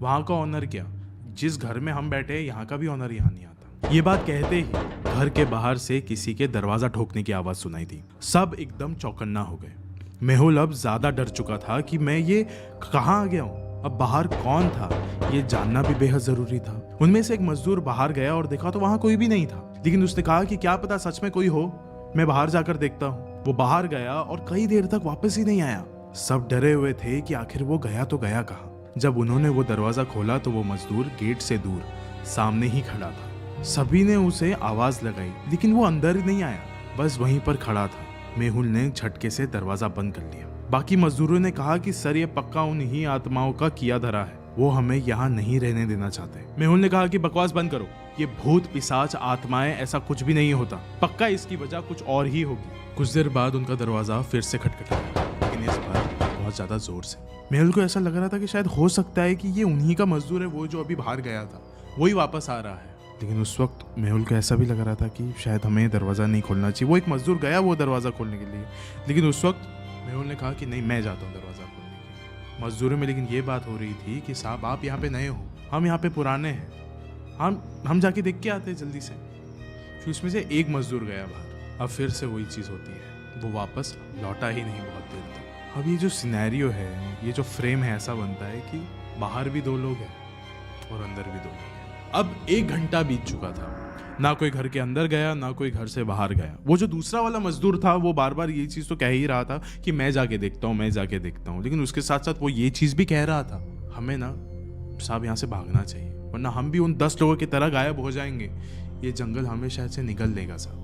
वहाँ का ऑनर क्या, जिस घर में हम बैठे हैं यहाँ का भी ऑनर यहाँ नहीं आता। ये बात कहते ही घर के बाहर से किसी के दरवाजा ठोकने की आवाज सुनाई दी। सब एकदम चौकन्ना हो गए। मेहुल अब ज्यादा डर चुका था कि मैं ये कहाँ आ गया हूँ, अब बाहर कौन था ये जानना भी बेहद जरूरी था। उनमें से एक मजदूर बाहर गया और देखा तो वहां कोई भी नहीं था, लेकिन उसने कहा कि क्या पता सच में कोई हो, मैं बाहर जाकर देखता हूँ। वो बाहर गया और कई देर तक वापस ही नहीं आया। सब डरे हुए थे कि आखिर वो गया तो गया कहाँ। जब उन्होंने वो दरवाजा खोला तो वो मजदूर गेट से दूर सामने ही खड़ा था। सभी ने उसे आवाज लगाई लेकिन वो अंदर ही नहीं आया, बस वहीं पर खड़ा था। मेहुल ने झटके से दरवाजा बंद कर लिया। बाकी मजदूरों ने कहा कि सर ये पक्का उन्हीं आत्माओं का किया धरा है, वो हमें यहाँ नहीं रहने देना चाहते। मेहुल ने कहा कि बकवास बंद करो, ये भूत पिशाच आत्माएं ऐसा कुछ भी नहीं होता, पक्का इसकी वजह कुछ और ही होगी। कुछ देर बाद उनका दरवाजा फिर से खटखटाया, लेकिन इस बार बहुत ज्यादा जोर से। मेहुल को ऐसा लग रहा था कि शायद हो सकता है कि ये उन्हीं का मजदूर है, वो जो अभी बाहर गया था वही वापस आ रहा है। लेकिन उस वक्त मेहुल को ऐसा भी लग रहा था कि शायद हमें दरवाजा नहीं खोलना चाहिए। वो एक मजदूर गया वो दरवाजा खोलने के लिए, लेकिन उस वक्त मेहुल ने कहा कि नहीं मैं जाता हूँ दरवाजा खोलने के लिए। मजदूरों में लेकिन ये बात हो रही थी कि साहब आप यहाँ पे नए हो, हम यहाँ पे पुराने हैं, हम जाके देख के आते हैं जल्दी से। फिर उसमें से एक मजदूर गया बाहर। अब फिर से वही चीज़ होती है, वो वापस लौटा ही नहीं बहुत देर तक। अब ये जो सिनेरियो है, ये जो फ्रेम है, ऐसा बनता है कि बाहर भी दो लोग हैं और अंदर भी दो लोग हैं। अब 1 घंटा बीत चुका था, ना कोई घर के अंदर गया ना कोई घर से बाहर गया। वो जो दूसरा वाला मजदूर था वो बार बार ये चीज़ तो कह ही रहा था कि मैं जाके देखता हूँ, मैं जाके देखता हूँ, लेकिन उसके साथ साथ वो ये चीज़ भी कह रहा था हमें ना साहब यहाँ से भागना चाहिए, वरना हम भी उन 10 लोगों की तरह गायब हो जाएंगे, ये जंगल हमें शायद से निगल लेगा साहब।